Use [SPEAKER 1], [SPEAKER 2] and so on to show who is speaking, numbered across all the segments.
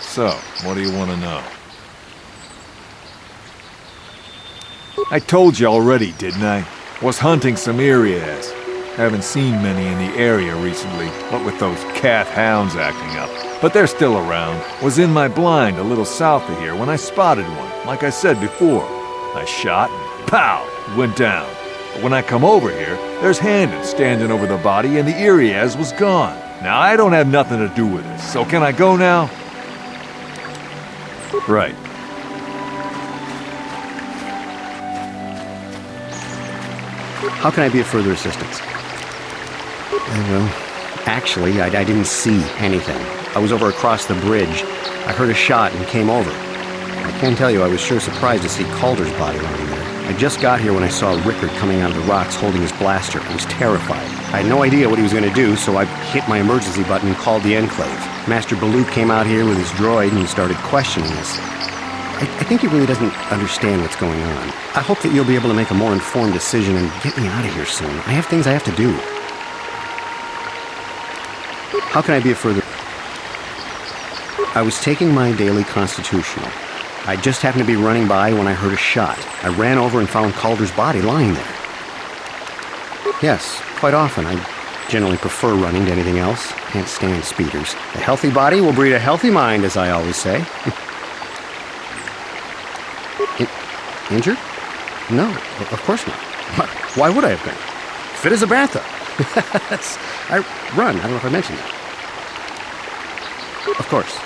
[SPEAKER 1] So, what do you want to know? I told you already, didn't I? Was hunting some Irias. Haven't seen many in the area recently, what with those calf hounds acting up. But they're still around. Was in my blind a little south of here when I spotted one, like I said before. I shot and pow! Went down. But when I come over here, there's Handon standing over the body and the Irias was gone. Now I don't have nothing to do with this, so can I go now? Right.
[SPEAKER 2] How can I be of further assistance? Well, actually, I didn't see anything. I was over across the bridge. I heard a shot and came over. I can tell you I was sure surprised to see Calder's body lying there. I just got here when I saw Rickard coming out of the rocks holding his blaster. I was terrified. I had no idea what he was going to do, so I hit my emergency button and called the Enclave. Master Baloo came out here with his droid and he started questioning us. I think he really doesn't understand what's going on. I hope that you'll be able to make a more informed decision and get me out of here soon. I have things I have to do. How can I be of further... I was taking my daily constitutional. I just happened to be running by when I heard a shot. I ran over and found Calder's body lying there. Yes, quite often. I generally prefer running to anything else. Can't stand speeders. A healthy body will breed a healthy mind, as I always say. Injured? No, of course not. Why would I have been? Fit as a bantha. I run. I don't know if I mentioned that. Of course.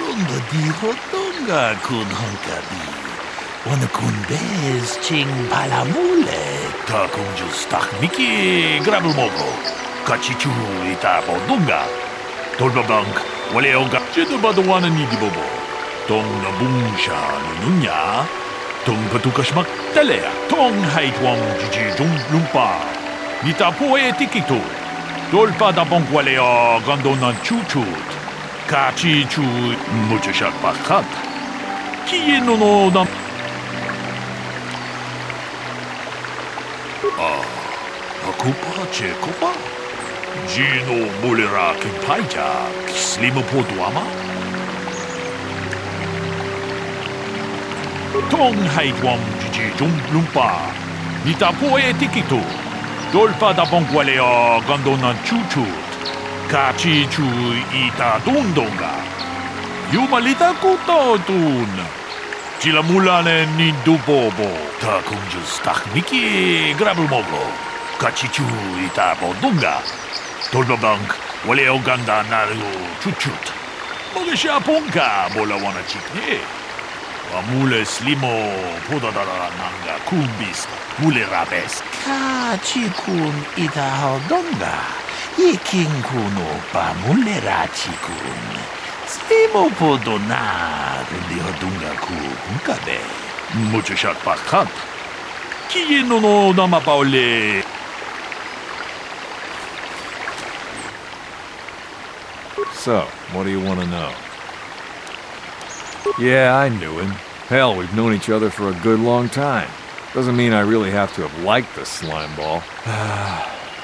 [SPEAKER 3] Rumba di hotonga kun hunkabi. Wana kun bez ching palamule. Ta kun justak miki grabelmogo. Kachichu ita bodunga. Tolbabank wale oga chedo badwana ni dibobo. Tong na bungsha nunya. Tong patukashmak talea. Tong haitwam jiji jung lumpa. Nita poe tikitu. Tolpa da bonk wale o gandona chuchut. Kachichu muchashak pakat. Kiye no dam. Kupa che kupa. Gino mulera kimpaija. Slimo podwama. Tong haitwam jiji jung lumpa. Nita poe tikitu. Dolpa da bonkwaleo gandona chuchut. Kachichu ita dundonga. Yumalita kutotun. Chilamulane ni dubobo. Takunjus takmiki grabelmogo. Kachichu ita bodunga. Tolbabank waleo ganda naru chuchut. Mogesha ponka bola wana chikne. Amule slimo podadara nanga kumbis mule rabes. Kachikun ita hodonga. Ikin kuno pa mule rachikun. Slimo podona rundi hodunga ku hunkabe. Mucho shak pakat. Kiye no dama paole.
[SPEAKER 1] So, what do you want to know? Yeah, I knew him. Hell, we've known each other for a good long time. Doesn't mean I really have to have liked the slime ball.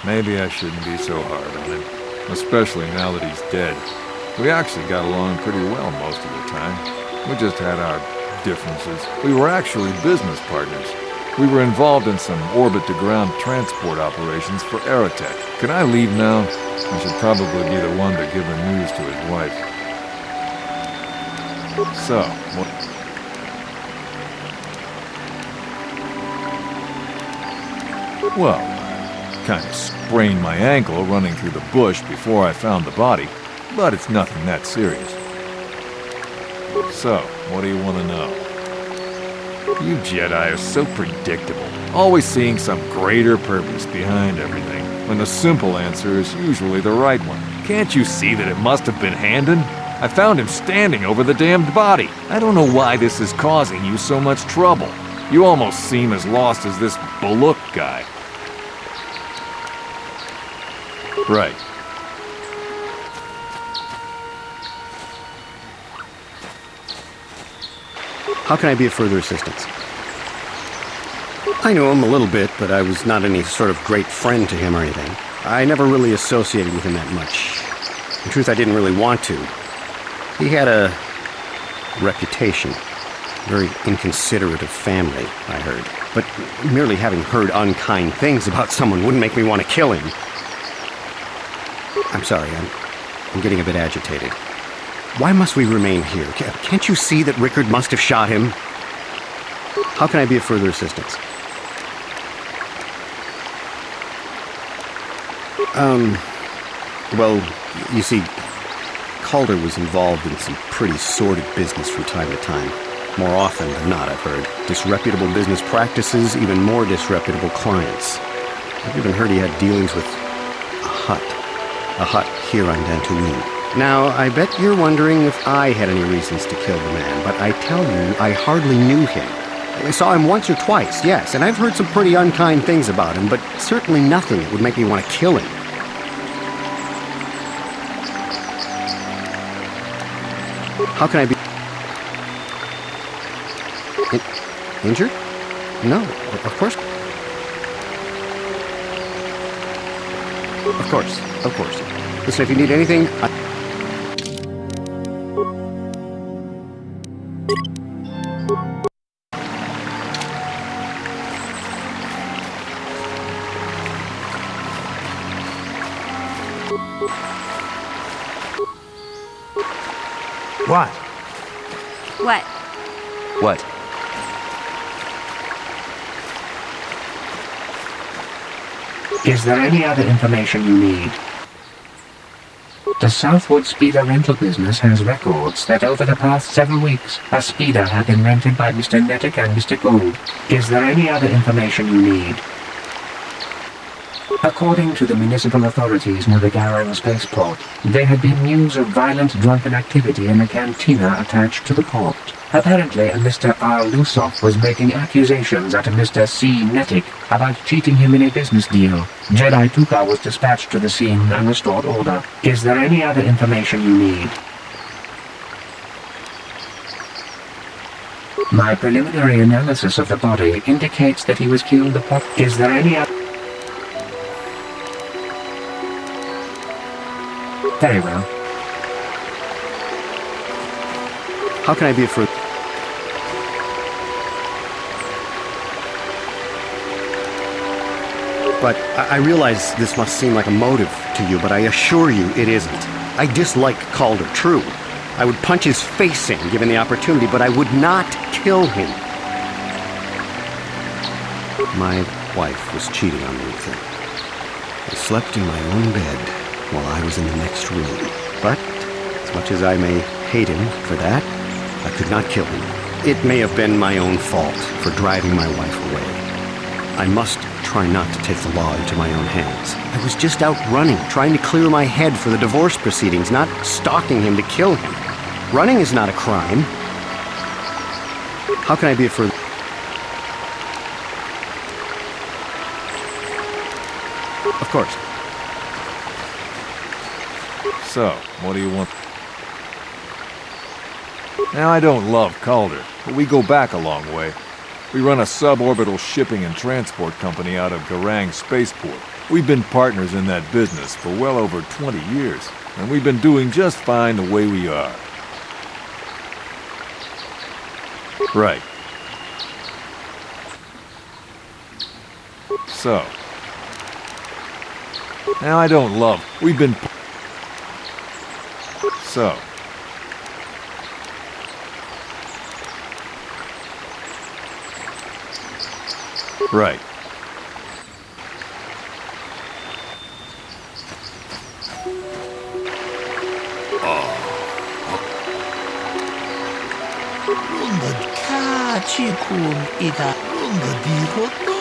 [SPEAKER 1] Maybe I shouldn't be so hard on him. Especially now that he's dead. We actually got along pretty well most of the time. We just had our differences. We were actually business partners. We were involved in some orbit-to-ground transport operations for Aerotech. Can I leave now? I should probably be the one to give the news to his wife. So, what... Well, kind of sprained my ankle running through the bush before I found the body, but it's nothing that serious. So, what do you want to know? You Jedi are so predictable, always seeing some greater purpose behind everything, when the simple answer is usually the right one. Can't you see that it must have been Handon? I found him standing over the damned body. I don't know why this is causing you so much trouble. You almost seem as lost as this Baluk guy. Right.
[SPEAKER 2] How can I be of further assistance? I knew him a little bit, but I was not any sort of great friend to him or anything. I never really associated with him that much. In truth, I didn't really want to. He had a reputation. Very inconsiderate of family, I heard. But merely having heard unkind things about someone wouldn't make me want to kill him. I'm sorry, I'm getting a bit agitated. Why must we remain here? Can't you see that Rickard must have shot him? How can I be of further assistance? Well, you see, Calder was involved in some pretty sordid business from time to time. More often than not, I've heard. Disreputable business practices, even more disreputable clients. I've even heard he had dealings with a hut here on Dantooine. Now, I bet you're wondering if I had any reasons to kill the man, but I tell you, I hardly knew him. I saw him once or twice, yes, and I've heard some pretty unkind things about him, but certainly nothing that would make me want to kill him. How can I be... injured? No, of course. Of course. Listen, if you need anything...
[SPEAKER 3] What?
[SPEAKER 4] What?
[SPEAKER 5] What?
[SPEAKER 6] Is there any other information you need? The Southwood Speeder rental business has records that over the past several weeks, a speeder had been rented by Mr. Nettic and Mr. Gould. Is there any other information you need? According to the municipal authorities near the Garrow spaceport, there had been news of violent drunken activity in a cantina attached to the port. Apparently, a Mr. R. Lusoff was making accusations at a Mr. C. Nettic about cheating him in a business deal. Jedi Tuka was dispatched to the scene and restored order. Is there any other information you need? My preliminary analysis of the body indicates that he was killed upon... Is there any other... Very well.
[SPEAKER 2] How can I be of further... But I realize this must seem like a motive to you, but I assure you it isn't. I dislike Calder, true. I would punch his face in, given the opportunity, but I would not kill him. My wife was cheating on me with him. I slept in my own bed while I was in the next room. But, as much as I may hate him for that, I could not kill him. It may have been my own fault for driving my wife away. I must try not to take the law into my own hands. I was just out running, trying to clear my head for the divorce proceedings, not stalking him to kill him. Running is not a crime. How can I be a further... Of course.
[SPEAKER 1] So, what do you want? Now, I don't love Calder, but we go back a long way. We run a suborbital shipping and transport company out of Garang Spaceport. We've been partners in that business for well over 20 years, and we've been doing just fine the way we are. Right. So. Now, I don't love... We've been... So. Right.
[SPEAKER 3] Rungad ka chikun ida rungad dihoto.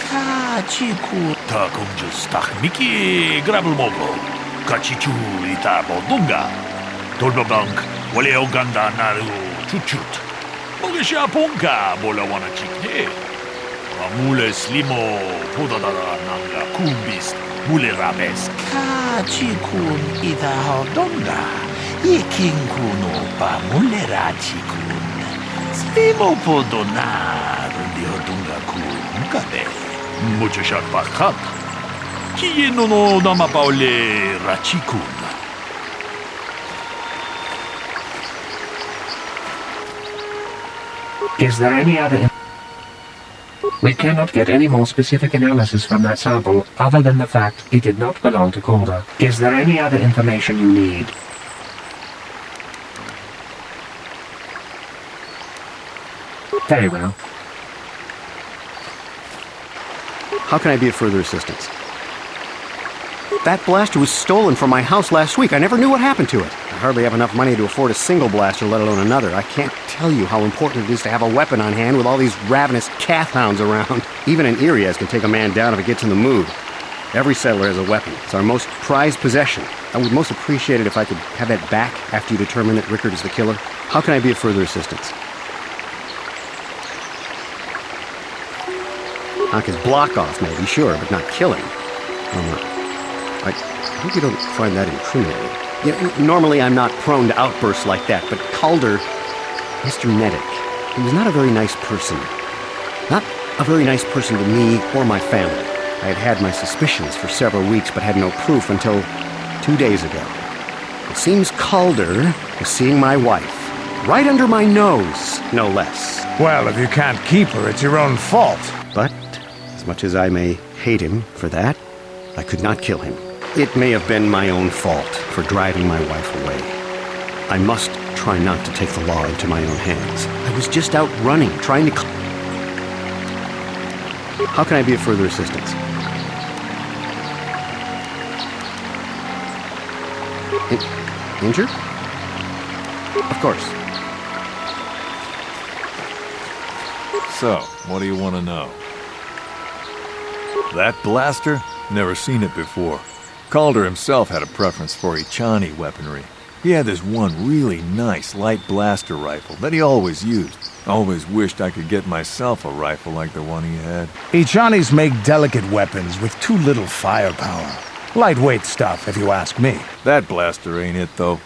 [SPEAKER 3] Kachiku takunjus takmiki grabulmogo. Kachichu ita bodunga. Tolbabank wale oganda naru chuchut. Mogisha ponka bola wana chikne. Mule slimo podadara nanga kumbis mule rabes kachikun ita hodonga ikin kuno pa mule rachikun slimo podonar di hodonga kun kabe mucho shak pakat kieno no nama paule rachikun.
[SPEAKER 6] Is there any other... We cannot get any more specific analysis from that sample other than the fact it did not belong to Calder. Is there any other information you need? Very well.
[SPEAKER 2] How can I be of further assistance? That blaster was stolen from my house last week. I never knew what happened to it. I hardly have enough money to afford a single blaster, let alone another. I can't tell you how important it is to have a weapon on hand with all these ravenous calf hounds around. Even an Irias can take a man down if it gets in the mood. Every settler has a weapon. It's our most prized possession. I would most appreciate it if I could have that back after you determine that Rickard is the killer. How can I be of further assistance? Knock his block off, maybe, sure, but not kill him. I hope you don't find that incriminating. Normally I'm not prone to outbursts like that, but Calder, Mr. Nettic, he was not a very nice person. Not a very nice person to me or my family. I had had my suspicions for several weeks, but had no proof until 2 days ago. It seems Calder was seeing my wife. Right under my nose, no less.
[SPEAKER 5] Well, if you can't keep her, it's your own fault.
[SPEAKER 2] But, as much as I may hate him for that, I could not kill him. It may have been my own fault for driving my wife away. I must try not to take the law into my own hands. I was just out running, trying to... How can I be of further assistance? Injured? Of course.
[SPEAKER 1] So, what do you want to know? That blaster? Never seen it before. Calder himself had a preference for Echani weaponry. He had this one really nice light blaster rifle that he always used. Always wished I could get myself a rifle like the one he had.
[SPEAKER 5] Echanis make delicate weapons with too little firepower. Lightweight stuff, if you ask me.
[SPEAKER 1] That blaster ain't it, though.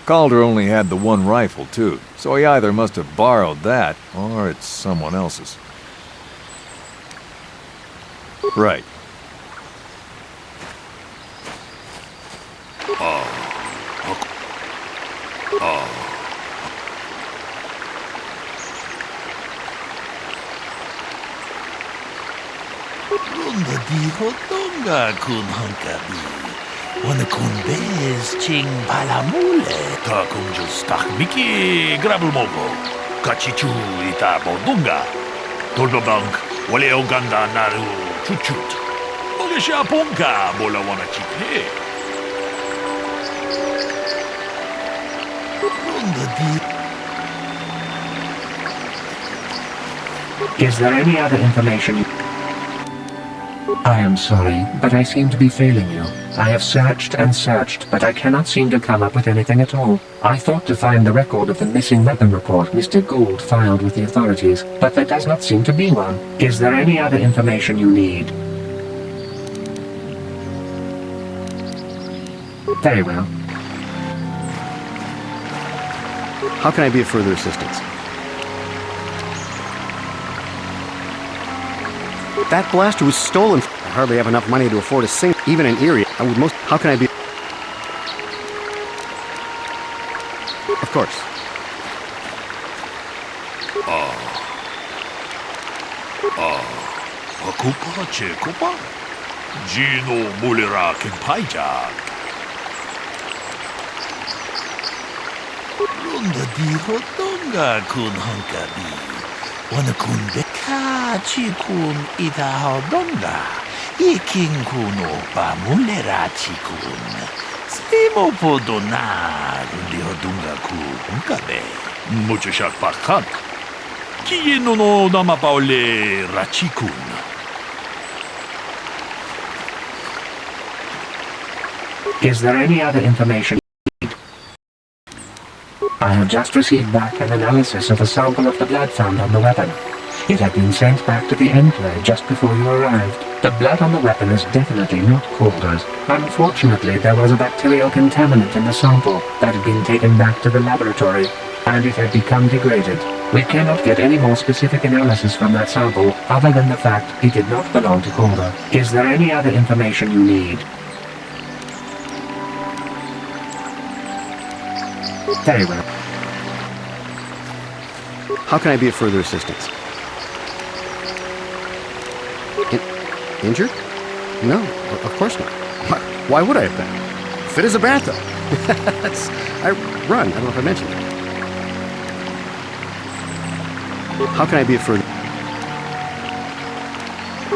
[SPEAKER 1] Calder only had the one rifle, too, so he either must have borrowed that, or it's someone else's. Right.
[SPEAKER 3] Ronda di hodonga kun hankabi. Wana kun bez ching palamule. Ta kun justak miki grabulmogo. Kachichu ita bodunga. Toldobank wale oganda naru chuchut. Ogesha ponka bola wana chikle. Ronda di...
[SPEAKER 6] Is there any other information? I am sorry, but I seem to be failing you. I have searched and searched, but I cannot seem to come up with anything at all. I thought to find the record of the missing weapon report Mr. Gould filed with the authorities, but there does not seem to be one. Is there any other information you need? Very well.
[SPEAKER 2] How can I be of further assistance? That blaster was stolen. I hardly have enough money to afford a single, even an Erie. I would most... How can I be... Of course.
[SPEAKER 3] Akupa chekopa. Gino mulera kenpaijak. Ronda di hodonga kun hankabi. Wana kun beka chikun ita hodonga. Ikin kuno pa mulera chikun. Slimo podonar di hodonga kun kabe. Mucho shak pakat. Kieno no nama paule rachikun.
[SPEAKER 6] Is there any other information you need? I have just received back an analysis of a sample of the blood found on the weapon. It had been sent back to the enclave just before you arrived. The blood on the weapon is definitely not Calder's. Unfortunately, there was a bacterial contaminant in the sample that had been taken back to the laboratory, and it had become degraded. We cannot get any more specific analysis from that sample other than the fact it did not belong to Calder. Is there any other information you need? Very well.
[SPEAKER 2] How can I be of further assistance? Injured? No, of course not. Why would I have been? Fit as a bathtub. I run. I don't know if I mentioned that. How can I be of further...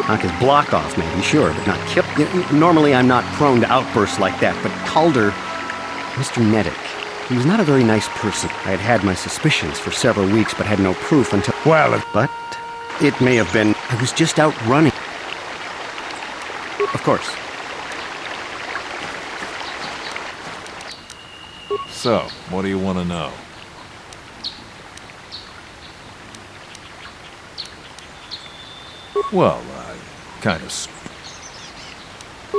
[SPEAKER 2] Knock his block off, maybe, sure, but not kill... Normally I'm not prone to outbursts like that, but Calder... Mr. Nettic, he was not a very nice person. I had had my suspicions for several weeks, but had no proof until...
[SPEAKER 5] Well,
[SPEAKER 2] But it may have been... I was just out running. Of course.
[SPEAKER 1] So, what do you want to know? Well, kind of...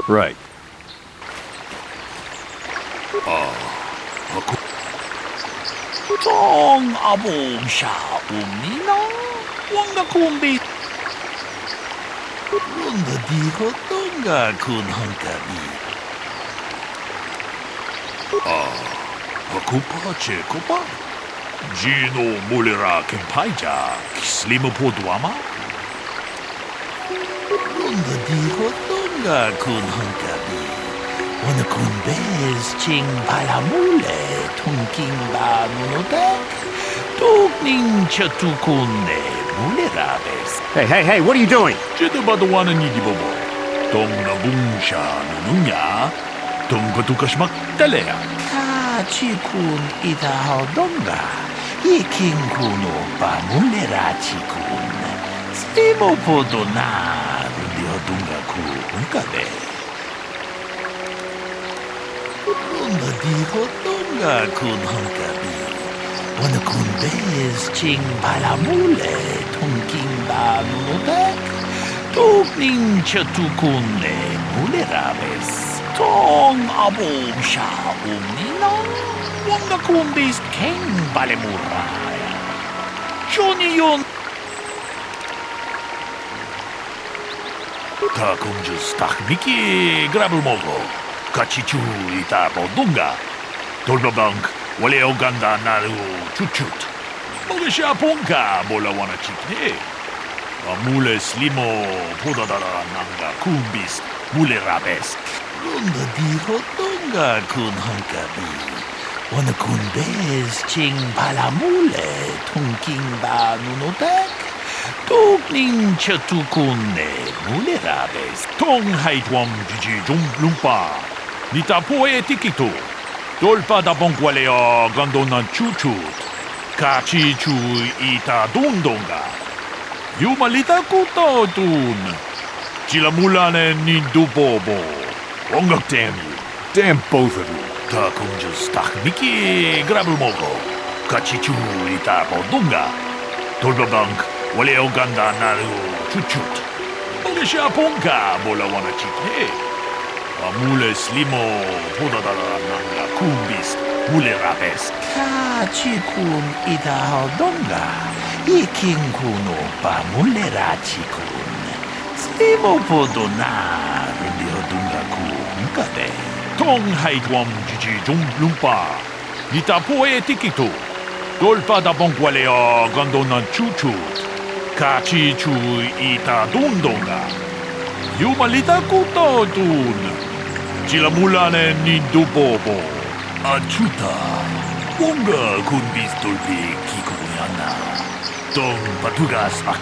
[SPEAKER 1] Right.
[SPEAKER 3] Tong abom siya umina. Wanga kumbi. Wanga di ko tonga kun hangkabi. Ako pa, cheko pa. Gino mulira kempaija. Kislima po duama. Wanga di ko tonga kun hangkabi. Wana kun bez ching palamule tungking ba nunotek. Tukning chatukune mulerabes.
[SPEAKER 2] Hey, what are you doing?
[SPEAKER 3] Chito ba duwana ni di bobo? Tong nabung siya nununya. Tong katukas magtalea. Kachikun itahaldonga. Iking kuno ba mulera chikun. Stimo po donar. Dihodunga ku unkabe. Ronda dijo tonga kun hangkabi. Wana kun bez ching palamule tungking ba nunotek. Tukning chatukune mulerabes. Tong abom siya umninang. Wanga kun bez king balemuraya. Johnny yon. Ta kung just takmiki grabel mogo. Kachichu ita podunga. Tolbabank, wale oganda naru chuchut. Moga siya ponka bola wana chikne. Amule slimo podadara nanga kumbis mule rabes. Runda diho tonga kun hankabi. Wana kun bez ching palamule tungking ba nunotek. Tukning chatukune mule rabes. Tong haitwam jiji lumpa. Nita poe tikito. Dolpa da bonkwaleo gandonan chuchut. Kachi chu ita dundonga. Yumalita kuto tun. Chilamulane ni dubobo. Wongak damn you.
[SPEAKER 1] Damn both of you.
[SPEAKER 3] Ta kunjus takmiki grabel mogo. Kachi chu ita bodunga. Dolpa bank waleo ganda naru chuchut. Mogesha ponka bola wana chikne. Amule slimo podadara nanga kumbis mule rabes. Kachikun ita haldonga. Iking kuno pa mule rachikun. Slimo podonar dihodunga ku unkabe. Tong haitwam jiji lumpa. Nita poe tikito. Dolpa da bonkwaleo gandonan chuchut. Kachi chu ita dundonga. Yumalita kuto tun. Chilamulane ni dubobo. Achuta. Wonga kun bis dolpi kikuyana. Tong patugas ak